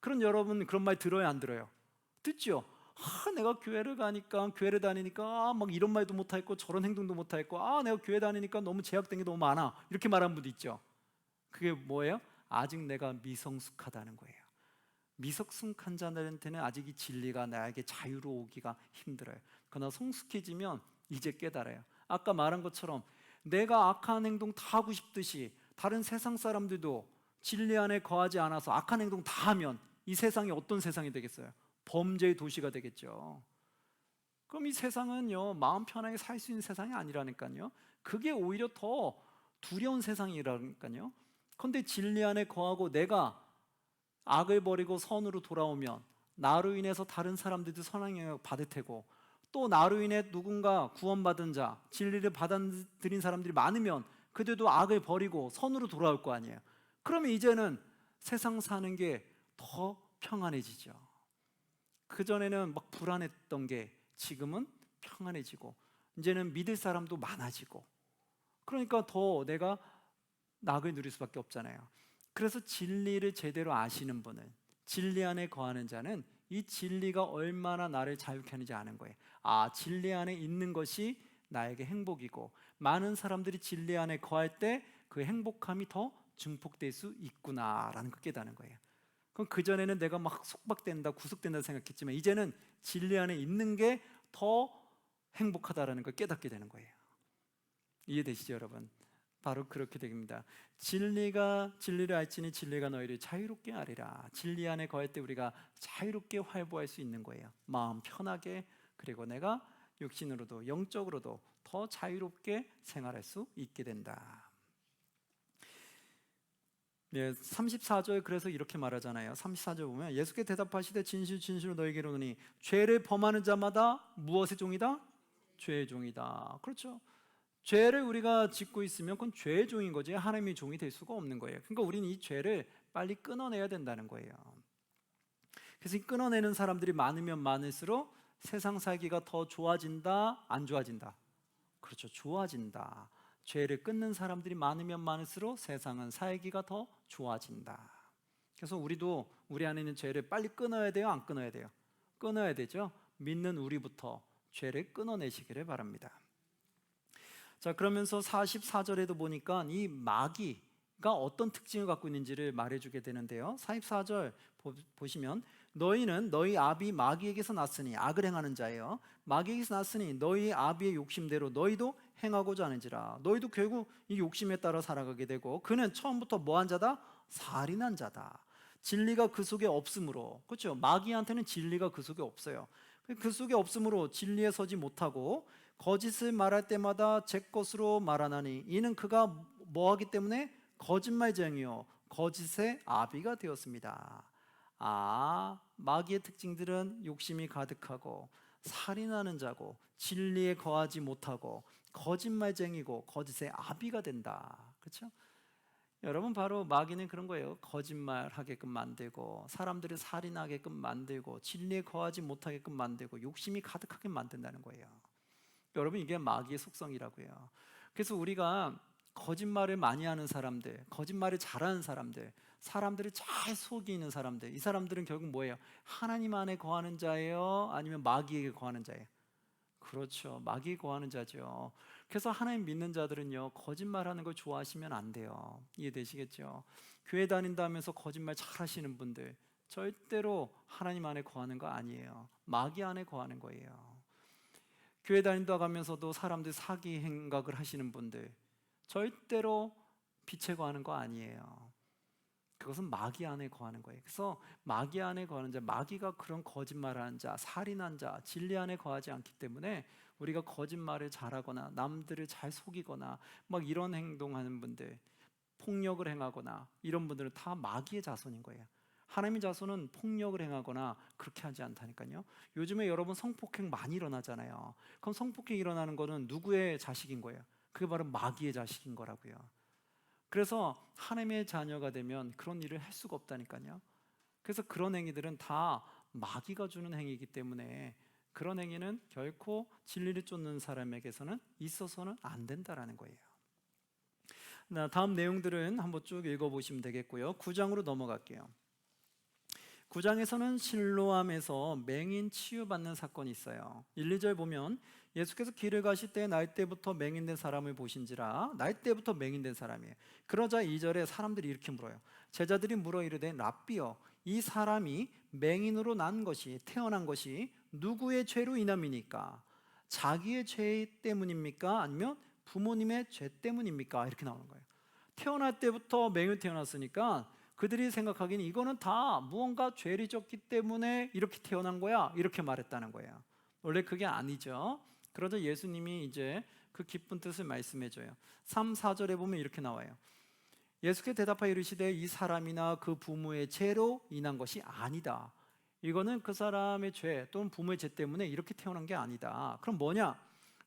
그런 여러분 그런 말 들어요, 안 들어요? 듣죠? 내가 교회를 가니까, 교회를 다니니까 막 이런 말도 못하겠고 저런 행동도 못하겠고, 내가 교회 다니니까 너무 제약된 게 너무 많아, 이렇게 말하는 분도 있죠. 그게 뭐예요? 아직 내가 미성숙하다는 거예요. 미성숙한 자들한테는 아직 이 진리가 나에게 자유로 오기가 힘들어요. 그러나 성숙해지면 이제 깨달아요. 아까 말한 것처럼 내가 악한 행동 다 하고 싶듯이 다른 세상 사람들도 진리 안에 거하지 않아서 악한 행동 다 하면 이 세상이 어떤 세상이 되겠어요? 범죄의 도시가 되겠죠. 그럼 이 세상은요, 마음 편하게 살 수 있는 세상이 아니라니까요. 그게 오히려 더 두려운 세상이라니까요. 그런데 진리 안에 거하고 내가 악을 버리고 선으로 돌아오면 나로 인해서 다른 사람들도 선한 영향을 받을 테고, 또 나로 인해 누군가 구원받은 자, 진리를 받아들인 사람들이 많으면 그들도 악을 버리고 선으로 돌아올 거 아니에요. 그러면 이제는 세상 사는 게 더 평안해지죠. 그전에는 막 불안했던 게 지금은 평안해지고, 이제는 믿을 사람도 많아지고, 그러니까 더 내가 낙을 누릴 수밖에 없잖아요. 그래서 진리를 제대로 아시는 분은, 진리 안에 거하는 자는 이 진리가 얼마나 나를 자유케 하는지 아는 거예요. 진리 안에 있는 것이 나에게 행복이고, 많은 사람들이 진리 안에 거할 때 그 행복함이 더 증폭될 수 있구나라는 걸 깨닫는 거예요. 그럼 그전에는 내가 막 속박된다, 구속된다 생각했지만 이제는 진리 안에 있는 게 더 행복하다라는 걸 깨닫게 되는 거예요. 이해되시죠, 여러분? 바로 그렇게 됩니다. 진리를 알지니 진리가 너희를 자유롭게 하리라. 진리 안에 거할 때 우리가 자유롭게 활보할 수 있는 거예요. 마음 편하게, 그리고 내가 육신으로도 영적으로도 더 자유롭게 생활할 수 있게 된다. 34절 그래서 이렇게 말하잖아요. 34절 보면 예수께 대답하시되 진실 진실로 너희에게 이르노니 죄를 범하는 자마다 무엇의 종이다? 죄의 종이다. 그렇죠. 죄를 우리가 짓고 있으면 그건 죄의 종인 거지 하나님의 종이 될 수가 없는 거예요. 그러니까 우리는 이 죄를 빨리 끊어내야 된다는 거예요. 그래서 이 끊어내는 사람들이 많으면 많을수록 세상 살기가 더 좋아진다, 안 좋아진다? 그렇죠, 좋아진다. 죄를 끊는 사람들이 많으면 많을수록 세상은 살기가 더 좋아진다. 그래서 우리도 우리 안에 있는 죄를 빨리 끊어야 돼요, 안 끊어야 돼요? 끊어야 되죠. 믿는 우리부터 죄를 끊어내시기를 바랍니다. 자, 그러면서 44절에도 보니까 이 마귀가 어떤 특징을 갖고 있는지를 말해주게 되는데요. 44절 보시면 너희는 너희 아비 마귀에게서 났으니, 악을 행하는 자예요. 마귀에게서 났으니 너희 아비의 욕심대로 너희도 행하고자 하는지라. 너희도 결국 이 욕심에 따라 살아가게 되고, 그는 처음부터 뭐한 자다? 살인한 자다. 진리가 그 속에 없으므로, 그렇죠? 마귀한테는 진리가 그 속에 없어요. 그 속에 없으므로 진리에 서지 못하고 거짓을 말할 때마다 제 것으로 말하나니 이는 그가 뭐하기 때문에 거짓말쟁이요 거짓의 아비가 되었습니다. 마귀의 특징들은 욕심이 가득하고 살인하는 자고 진리에 거하지 못하고 거짓말쟁이고 거짓의 아비가 된다. 그렇죠? 여러분, 바로 마귀는 그런 거예요. 거짓말하게끔 만들고 사람들을 살인하게끔 만들고 진리에 거하지 못하게끔 만들고 욕심이 가득하게 만든다는 거예요. 여러분, 이게 마귀의 속성이라고요. 그래서 우리가 거짓말을 많이 하는 사람들, 거짓말을 잘하는 사람들, 사람들을 잘 속이는 사람들, 이 사람들은 결국 뭐예요? 하나님 안에 거하는 자예요? 아니면 마귀에게 거하는 자예요? 그렇죠, 마귀에 거하는 자죠. 그래서 하나님 믿는 자들은요, 거짓말하는 걸 좋아하시면 안 돼요. 이해되시겠죠? 교회 다닌다 하면서 거짓말 잘 하시는 분들 절대로 하나님 안에 거하는 거 아니에요. 마귀 안에 거하는 거예요. 교회 다닌다 하면서도 사람들 사기 행각을 하시는 분들 절대로 빛에 거하는 거 아니에요. 그것은 마귀 안에 거하는 거예요. 그래서 마귀 안에 거하는 자, 마귀가 그런 거짓말하는 자, 살인한 자, 진리 안에 거하지 않기 때문에 우리가 거짓말을 잘하거나 남들을 잘 속이거나 막 이런 행동하는 분들, 폭력을 행하거나 이런 분들은 다 마귀의 자손인 거예요. 하나님의 자손은 폭력을 행하거나 그렇게 하지 않다니까요. 요즘에 여러분 성폭행 많이 일어나잖아요. 그럼 성폭행 일어나는 거는 누구의 자식인 거예요? 그게 바로 마귀의 자식인 거라고요. 그래서 하나님의 자녀가 되면 그런 일을 할 수가 없다니까요. 그래서 그런 행위들은 다 마귀가 주는 행위이기 때문에 그런 행위는 결코 진리를 쫓는 사람에게서는 있어서는 안 된다라는 거예요. 다음 내용들은 한번 쭉 읽어보시면 되겠고요. 9장으로 넘어갈게요. 9장에서는 실로암에서 맹인 치유받는 사건이 있어요. 1, 2절 보면 예수께서 길을 가실 때 날 때부터 맹인된 사람을 보신지라. 날 때부터 맹인된 사람이에요. 그러자 2절에 사람들이 이렇게 물어요. 제자들이 물어 이르되 랍비여, 이 사람이 맹인으로 태어난 것이 누구의 죄로 인함이니까? 자기의 죄 때문입니까? 아니면 부모님의 죄 때문입니까? 이렇게 나오는 거예요. 태어날 때부터 맹인으로 태어났으니까 그들이 생각하기는 이거는 다 무언가 죄를 졌기 때문에 이렇게 태어난 거야, 이렇게 말했다는 거예요. 원래 그게 아니죠. 그러자 예수님이 이제 그 기쁜 뜻을 말씀해줘요. 3, 4절에 보면 이렇게 나와요. 예수께 대답하여 이르시되 이 사람이나 그 부모의 죄로 인한 것이 아니다. 이거는 그 사람의 죄 또는 부모의 죄 때문에 이렇게 태어난 게 아니다. 그럼 뭐냐?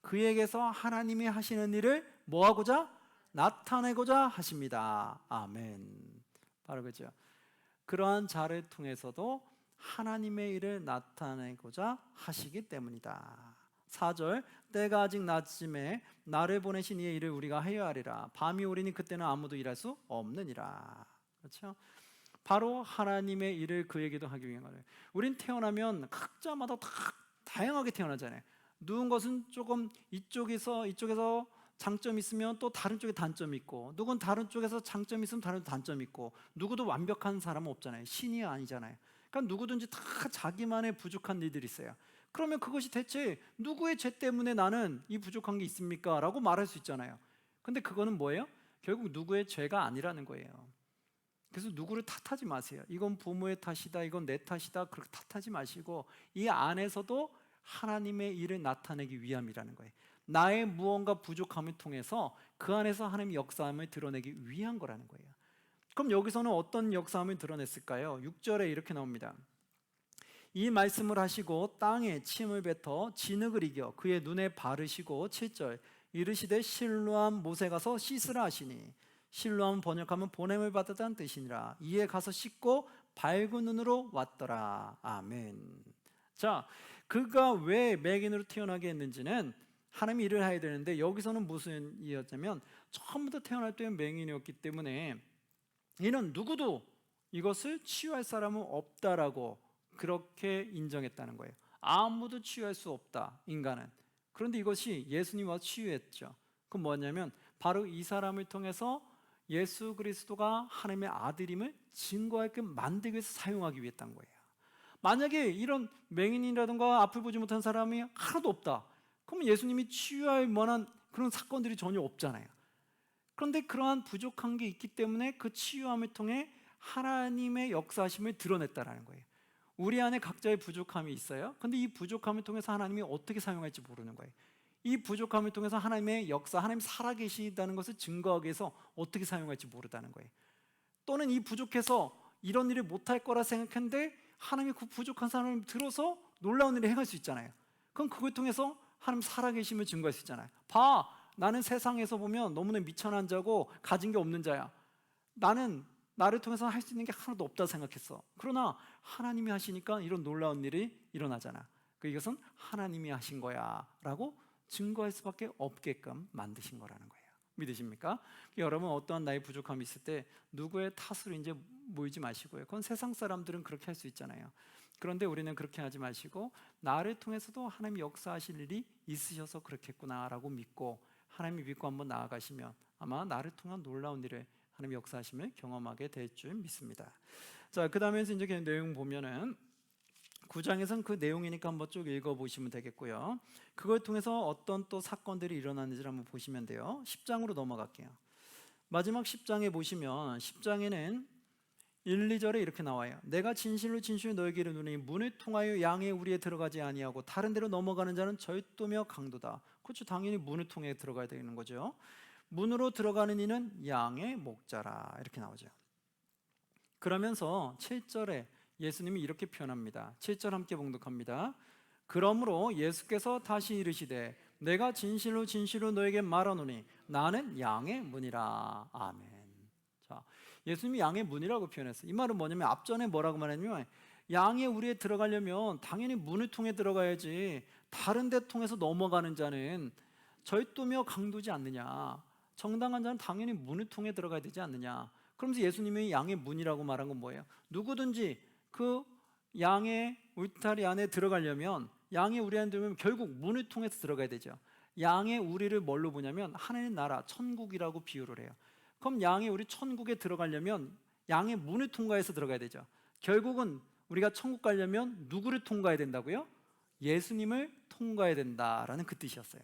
그에게서 하나님이 하시는 일을 뭐하고자? 나타내고자 하십니다. 아멘. 바로 그죠. 그러한 자를 통해서도 하나님의 일을 나타내고자 하시기 때문이다. 4절, 때가 아직 낮음에 나를 보내신 이의 일을 우리가 하여야 하리라. 밤이 오리니 그때는 아무도 일할 수 없느니라. 그렇죠? 바로 하나님의 일을 그에게도 하기 위한 거예요. 우린 태어나면 각자마다 다 다양하게 태어나잖아요. 누군 것은 조금 이쪽에서 장점이 있으면 또 다른 쪽에 단점이 있고, 누군 다른 쪽에서 장점이 있으면 다른 단점이 있고, 누구도 완벽한 사람은 없잖아요. 신이 아니잖아요. 그러니까 누구든지 다 자기만의 부족한 일들이 있어요. 그러면 그것이 대체 누구의 죄 때문에 나는 이 부족한 게 있습니까? 라고 말할 수 있잖아요. 근데 그거는 뭐예요? 결국 누구의 죄가 아니라는 거예요. 그래서 누구를 탓하지 마세요. 이건 부모의 탓이다, 이건 내 탓이다, 그렇게 탓하지 마시고 이 안에서도 하나님의 일을 나타내기 위함이라는 거예요. 나의 무언가 부족함을 통해서 그 안에서 하나님의 역사함을 드러내기 위한 거라는 거예요. 그럼 여기서는 어떤 역사함을 드러냈을까요? 6절에 이렇게 나옵니다. 이 말씀을 하시고 땅에 침을 뱉어 진흙을 이겨 그의 눈에 바르시고 7절 이르시되 실로암 못에 가서 씻으라 하시니, 실로암 번역하면 보냄을 받았다는 뜻이니라. 이에 가서 씻고 밝은 눈으로 왔더라. 아멘. 자, 그가 왜 맹인으로 태어나게 했는지는 하나님이 일을 해야 되는데 여기서는 무슨 이었냐면 처음부터 태어날 때는 맹인이었기 때문에 이는 누구도 이것을 치유할 사람은 없다라고 그렇게 인정했다는 거예요. 아무도 치유할 수 없다, 인간은. 그런데 이것이 예수님 와서 치유했죠. 그건 뭐냐면 바로 이 사람을 통해서 예수 그리스도가 하나님의 아들임을 증거하게끔 만들기 위해서 사용하기 위했던 거예요. 만약에 이런 맹인이라든가 앞을 보지 못한 사람이 하나도 없다, 그러면 예수님이 치유할 만한 그런 사건들이 전혀 없잖아요. 그런데 그러한 부족한 게 있기 때문에 그 치유함을 통해 하나님의 역사심을 드러냈다라는 거예요. 우리 안에 각자의 부족함이 있어요. 근데 이 부족함을 통해서 하나님이 어떻게 사용할지 모르는 거예요. 이 부족함을 통해서 하나님의 역사, 하나님 살아계시다는 것을 증거하기 위해서 어떻게 사용할지 모르다는 거예요. 또는 이 부족해서 이런 일을 못할 거라 생각했는데 하나님이 그 부족한 사람을 들어서 놀라운 일을 행할 수 있잖아요. 그럼 그걸 통해서 하나님 살아계심을 증거할 수 있잖아요. 봐, 나는 세상에서 보면 너무나 미천한 자고 가진 게 없는 자야. 나를 통해서 할 수 있는 게 하나도 없다 생각했어. 그러나 하나님이 하시니까 이런 놀라운 일이 일어나잖아. 이것은 하나님이 하신 거야 라고 증거할 수밖에 없게끔 만드신 거라는 거예요. 믿으십니까? 여러분, 어떠한 나의 부족함이 있을 때 누구의 탓으로 이제 모이지 마시고요. 그건 세상 사람들은 그렇게 할 수 있잖아요. 그런데 우리는 그렇게 하지 마시고 나를 통해서도 하나님이 역사하실 일이 있으셔서 그렇겠구나라고 믿고 하나님이 믿고 한번 나아가시면 아마 나를 통한 놀라운 일을 하나님의 역사하심을 경험하게 될 줄 믿습니다. 자, 그 다음에서 이제 그 내용 보면은 9장에서는 그 내용이니까 한번 쭉 읽어보시면 되겠고요. 그걸 통해서 어떤 또 사건들이 일어났는지를 한번 보시면 돼요. 10장으로 넘어갈게요. 마지막 10장에 보시면 10장에는 1, 2절에 이렇게 나와요. 내가 진실로 진실로 너에게 이르노니 문을 통하여 양의 우리에 들어가지 아니하고 다른 데로 넘어가는 자는 절도며 강도다. 그렇죠, 당연히 문을 통해 들어가야 되는 거죠. 문으로 들어가는 이는 양의 목자라, 이렇게 나오죠. 그러면서 7절에 예수님이 이렇게 표현합니다. 7절 함께 봉독합니다. 그러므로 예수께서 다시 이르시되 내가 진실로 진실로 너에게 말하노니 나는 양의 문이라. 아멘. 자, 예수님이 양의 문이라고 표현했어요. 이 말은 뭐냐면 앞전에 뭐라고 말했냐면 양의 우리에 들어가려면 당연히 문을 통해 들어가야지 다른 데 통해서 넘어가는 자는 절도며 강도지 않느냐, 정당한 자는 당연히 문을 통해 들어가야 되지 않느냐. 그러면서 예수님이 양의 문이라고 말한 건 뭐예요? 누구든지 그 양의 울타리 안에 들어가려면, 양의 우리 안에 들어가면 결국 문을 통해서 들어가야 되죠. 양의 우리를 뭘로 보냐면 하나님 나라, 천국이라고 비유를 해요. 그럼 양의 우리 천국에 들어가려면 양의 문을 통과해서 들어가야 되죠. 결국은 우리가 천국 가려면 누구를 통과해야 된다고요? 예수님을 통과해야 된다라는 그 뜻이었어요.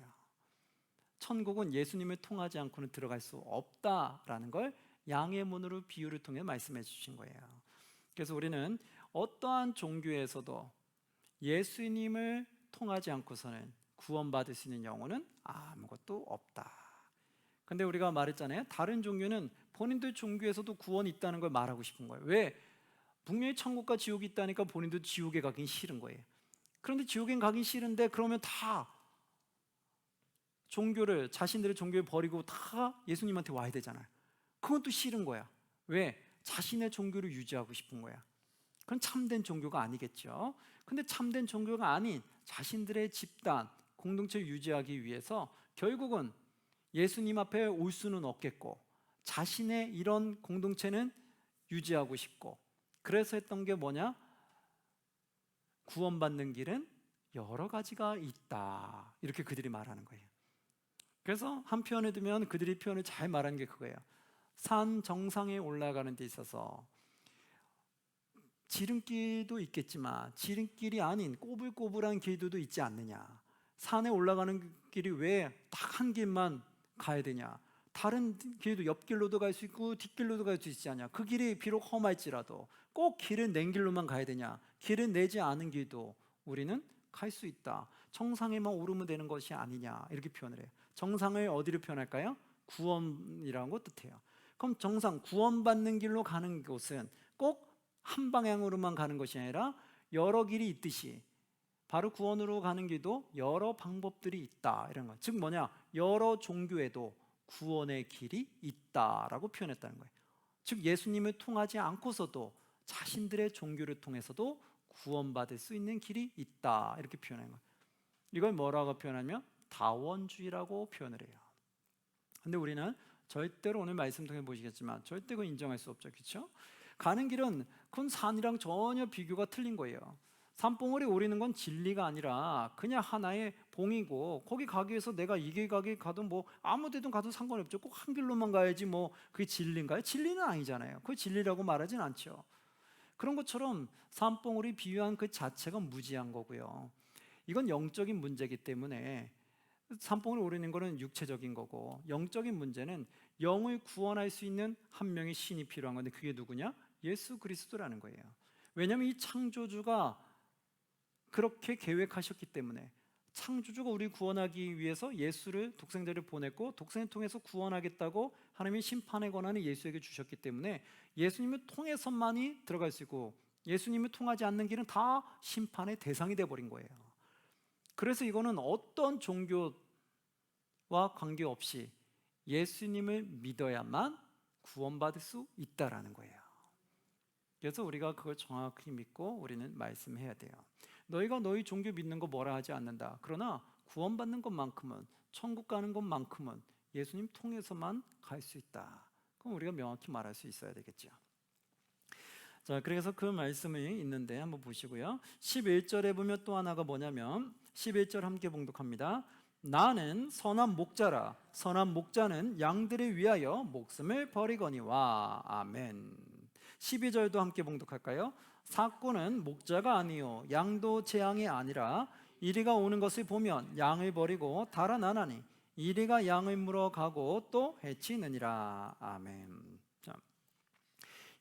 천국은 예수님을 통하지 않고는 들어갈 수 없다라는 걸 양의 문으로 비유를 통해 말씀해 주신 거예요. 그래서 우리는 어떠한 종교에서도 예수님을 통하지 않고서는 구원받을 수 있는 영혼은 아무것도 없다. 근데 우리가 말했잖아요. 다른 종교는 본인들 종교에서도 구원이 있다는 걸 말하고 싶은 거예요. 왜? 분명히 천국과 지옥이 있다니까 본인도 지옥에 가긴 싫은 거예요. 그런데 지옥엔 가긴 싫은데 그러면 다 종교를, 자신들의 종교를 버리고 다 예수님한테 와야 되잖아요. 그건 또 싫은 거야. 왜? 자신의 종교를 유지하고 싶은 거야. 그건 참된 종교가 아니겠죠. 근데 참된 종교가 아닌 자신들의 집단, 공동체를 유지하기 위해서 결국은 예수님 앞에 올 수는 없겠고 자신의 이런 공동체는 유지하고 싶고, 그래서 했던 게 뭐냐? 구원받는 길은 여러 가지가 있다, 이렇게 그들이 말하는 거예요. 그래서 한 표현을 두면 그들이 표현을 잘 말하는 게 그거예요. 산 정상에 올라가는 데 있어서 지름길도 있겠지만 지름길이 아닌 꼬불꼬불한 길들도 있지 않느냐. 산에 올라가는 길이 왜 딱 한 길만 가야 되냐. 다른 길도 옆길로도 갈 수 있고 뒷길로도 갈 수 있지 않냐. 그 길이 비록 험할지라도 꼭 길을 낸 길로만 가야 되냐. 길을 내지 않은 길도 우리는 갈 수 있다. 정상에만 오르면 되는 것이 아니냐, 이렇게 표현을 해요. 정상을 어디로 표현할까요? 구원이라는 거 뜻해요. 그럼 정상, 구원받는 길로 가는 곳은 꼭 한 방향으로만 가는 것이 아니라 여러 길이 있듯이 바로 구원으로 가는 길도 여러 방법들이 있다, 이런 거. 즉 뭐냐? 여러 종교에도 구원의 길이 있다라고 표현했다는 거예요. 즉 예수님을 통하지 않고서도 자신들의 종교를 통해서도 구원받을 수 있는 길이 있다, 이렇게 표현한 거예요. 이걸 뭐라고 표현하면 다원주의라고 표현을 해요. 근데 우리는 절대로 오늘 말씀 통해 보시겠지만 절대 그거 인정할 수 없죠. 그렇죠? 가는 길은 그건 산이랑 전혀 비교가 틀린 거예요. 산봉우리 오르는 건 진리가 아니라 그냥 하나의 봉이고, 거기 가기 위해서 내가 이길 가게 가도 뭐 아무 데든 가도 상관없죠. 꼭 한 길로만 가야지 뭐 그게 진리인가요? 진리는 아니잖아요. 그걸 진리라고 말하진 않죠. 그런 것처럼 산봉우리 비유한 그 자체가 무지한 거고요. 이건 영적인 문제이기 때문에 산봉우리 오르는 거는 육체적인 거고, 영적인 문제는 영을 구원할 수 있는 한 명의 신이 필요한 건데, 그게 누구냐? 예수 그리스도라는 거예요. 왜냐하면 이 창조주가 그렇게 계획하셨기 때문에, 창조주가 우리 구원하기 위해서 예수를, 독생자를 보냈고 독생을 통해서 구원하겠다고 하나님이 심판의 권한을 예수에게 주셨기 때문에 예수님을 통해서만이 들어갈 수 있고, 예수님을 통하지 않는 길은 다 심판의 대상이 되어버린 거예요. 그래서 이거는 어떤 종교와 관계없이 예수님을 믿어야만 구원받을 수 있다라는 거예요. 그래서 우리가 그걸 정확히 믿고 우리는 말씀해야 돼요. 너희가 너희 종교 믿는 거 뭐라 하지 않는다. 그러나 구원받는 것만큼은, 천국 가는 것만큼은 예수님 통해서만 갈 수 있다. 그럼 우리가 명확히 말할 수 있어야 되겠죠. 자, 그래서 그 말씀이 있는데 한번 보시고요. 11절에 보면 또 하나가 뭐냐면, 11절 함께 봉독합니다. 나는 선한 목자라. 선한 목자는 양들을 위하여 목숨을 버리거니와. 아멘. 12절도 함께 봉독할까요? 사꾼은 목자가 아니요 양도 제 양이 아니라 이리가 오는 것을 보면 양을 버리고 달아나나니 이리가 양을 물어가고 또 해치느니라. 아멘. 자,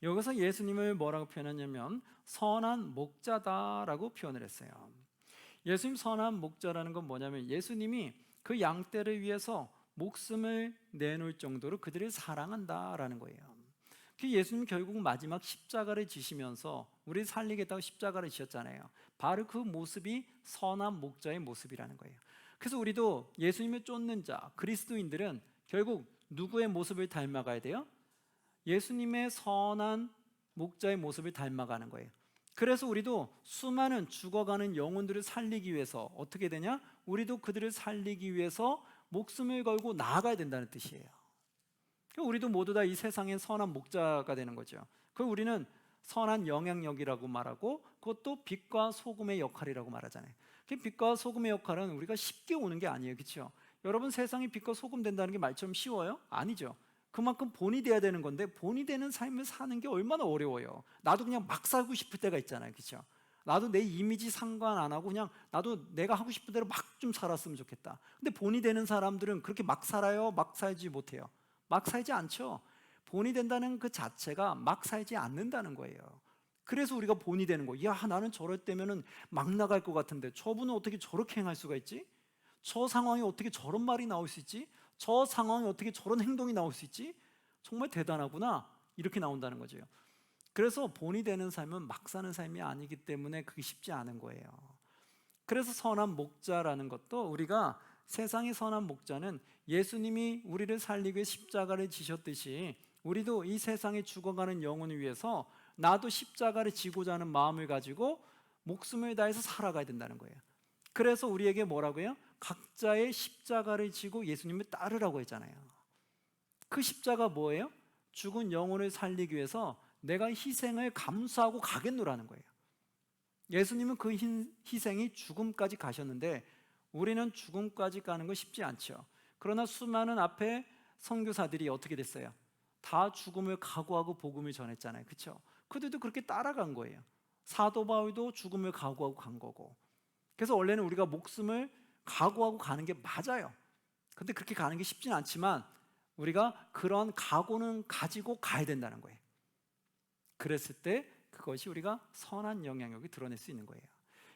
여기서 예수님을 뭐라고 표현했냐면 선한 목자다라고 표현을 했어요. 예수님 선한 목자라는 건 뭐냐면, 예수님이 그 양떼를 위해서 목숨을 내놓을 정도로 그들을 사랑한다라는 거예요. 예수님 결국 마지막 십자가를 지시면서 우리를 살리겠다고 십자가를 지셨잖아요. 바로 그 모습이 선한 목자의 모습이라는 거예요. 그래서 우리도 예수님을 쫓는 자, 그리스도인들은 결국 누구의 모습을 닮아가야 돼요? 예수님의 선한 목자의 모습을 닮아가는 거예요. 그래서 우리도 수많은 죽어가는 영혼들을 살리기 위해서 어떻게 되냐? 우리도 그들을 살리기 위해서 목숨을 걸고 나아가야 된다는 뜻이에요. 우리도 모두 다 이 세상의 선한 목자가 되는 거죠. 그걸 우리는 선한 영향력이라고 말하고, 그것도 빛과 소금의 역할이라고 말하잖아요. 빛과 소금의 역할은 우리가 쉽게 오는 게 아니에요. 그렇죠? 여러분, 세상이 빛과 소금 된다는 게 말처럼 쉬워요? 아니죠. 그만큼 본이 돼야 되는 건데, 본이 되는 삶을 사는 게 얼마나 어려워요. 나도 그냥 막 살고 싶을 때가 있잖아요. 그렇죠? 나도 내 이미지 상관 안 하고 그냥 나도 내가 하고 싶은 대로 막 좀 살았으면 좋겠다. 근데 본이 되는 사람들은 그렇게 막 살아요? 막 살지 못해요? 막 살지 않죠. 본이 된다는 그 자체가 막 살지 않는다는 거예요. 그래서 우리가 본이 되는 거예요. 야, 나는 저럴 때면은 막 나갈 것 같은데 저분은 어떻게 저렇게 행할 수가 있지? 저 상황이 어떻게 저런 말이 나올 수 있지? 저 상황이 어떻게 저런 행동이 나올 수 있지? 정말 대단하구나. 이렇게 나온다는 거죠. 그래서 본이 되는 삶은 막 사는 삶이 아니기 때문에 그게 쉽지 않은 거예요. 그래서 선한 목자라는 것도, 우리가 세상의 선한 목자는 예수님이 우리를 살리기 위해 십자가를 지셨듯이 우리도 이 세상에 죽어가는 영혼을 위해서 나도 십자가를 지고자 하는 마음을 가지고 목숨을 다해서 살아가야 된다는 거예요. 그래서 우리에게 뭐라고요? 각자의 십자가를 지고 예수님을 따르라고 했잖아요. 그 십자가 뭐예요? 죽은 영혼을 살리기 위해서 내가 희생을 감수하고 가겠노라는 거예요. 예수님은 그 희생이 죽음까지 가셨는데 우리는 죽음까지 가는 거 쉽지 않죠. 그러나 수많은 앞에 선교사들이 어떻게 됐어요? 다 죽음을 각오하고 복음을 전했잖아요. 그렇죠? 그들도 그렇게 따라간 거예요. 사도 바울도 죽음을 각오하고 간 거고. 그래서 원래는 우리가 목숨을 각오하고 가는 게 맞아요. 근데 그렇게 가는 게 쉽지는 않지만 우리가 그런 각오는 가지고 가야 된다는 거예요. 그랬을 때 그것이 우리가 선한 영향력이 드러낼 수 있는 거예요.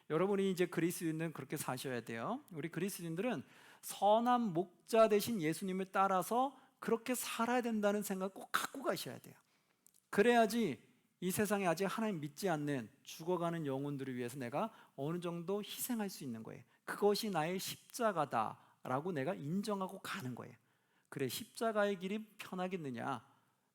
여러분이 이제 그리스도인들은 그렇게 사셔야 돼요. 우리 그리스도인들은 선한 목자 되신 예수님을 따라서 그렇게 살아야 된다는 생각 꼭 갖고 가셔야 돼요. 그래야지 이 세상에 아직 하나님 믿지 않는 죽어가는 영혼들을 위해서 내가 어느 정도 희생할 수 있는 거예요. 그것이 나의 십자가다라고 내가 인정하고 가는 거예요. 그래, 십자가의 길이 편하겠느냐?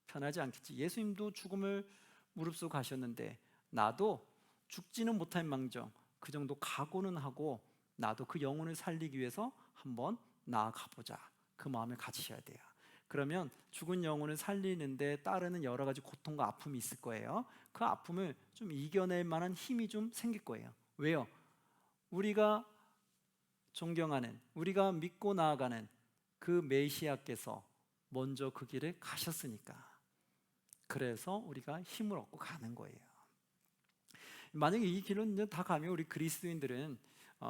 편하지 않겠지. 예수님도 죽음을 무릅쓰고 가셨는데 나도 죽지는 못할 망정 그 정도 각오는 하고 나도 그 영혼을 살리기 위해서 한번 나아가 보자. 그 마음을 가지셔야 돼요. 그러면 죽은 영혼을 살리는데 따르는 여러 가지 고통과 아픔이 있을 거예요. 그 아픔을 좀 이겨낼 만한 힘이 좀 생길 거예요. 왜요? 우리가 존경하는, 우리가 믿고 나아가는 그 메시아께서 먼저 그 길을 가셨으니까. 그래서 우리가 힘을 얻고 가는 거예요. 만약에 이 길은 이제 다 가면 우리 그리스도인들은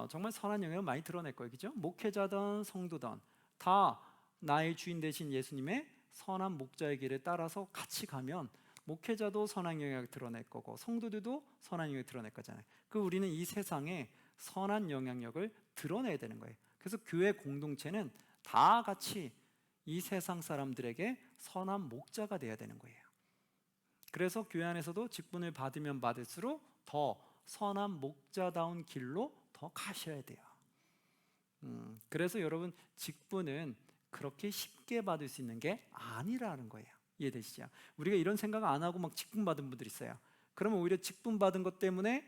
정말 선한 영향을 많이 드러낼 거예요. 그죠? 목회자든 성도든 다 나의 주인 되신 예수님의 선한 목자의 길을 따라서 같이 가면 목회자도 선한 영향을 드러낼 거고 성도들도 선한 영향을 드러낼 거잖아요. 그 우리는 이 세상에 선한 영향력을 드러내야 되는 거예요. 그래서 교회 공동체는 다 같이 이 세상 사람들에게 선한 목자가 돼야 되는 거예요. 그래서 교회 안에서도 직분을 받으면 받을수록 더 선한 목자다운 길로 더 가셔야 돼요. 그래서 여러분 직분은 그렇게 쉽게 받을 수 있는 게 아니라는 거예요. 이해되시죠? 우리가 이런 생각 안 하고 막 직분 받은 분들 있어요. 그러면 오히려 직분 받은 것 때문에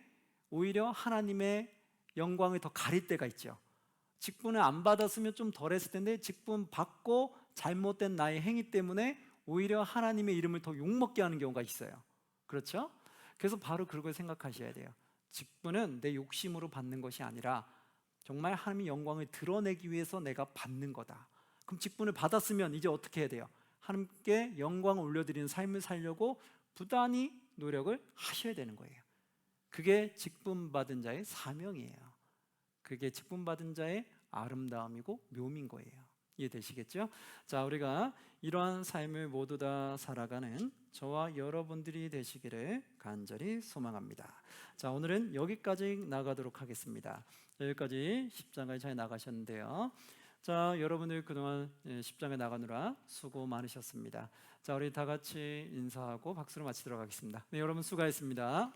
오히려 하나님의 영광을 더 가릴 때가 있죠. 직분을 안 받았으면 좀 덜했을 텐데 직분 받고 잘못된 나의 행위 때문에 오히려 하나님의 이름을 더 욕먹게 하는 경우가 있어요. 그렇죠? 그래서 바로 그걸 생각하셔야 돼요. 직분은 내 욕심으로 받는 것이 아니라 정말 하나님의 영광을 드러내기 위해서 내가 받는 거다. 그럼 직분을 받았으면 이제 어떻게 해야 돼요? 하나님께 영광을 올려드리는 삶을 살려고 부단히 노력을 하셔야 되는 거예요. 그게 직분 받은 자의 사명이에요. 그게 직분 받은 자의 아름다움이고 묘미인 거예요. 이해되시겠죠? 자, 우리가 이러한 삶을 모두 다 살아가는 저와 여러분들이 되시기를 간절히 소망합니다. 자, 오늘은 여기까지 나가도록 하겠습니다. 여기까지 십자가에 잘 나가셨는데요. 자, 여러분들 그동안 십자가에 나가느라 수고 많으셨습니다. 자, 우리 다 같이 인사하고 박수로 마치도록 하겠습니다. 네, 여러분 수고하셨습니다.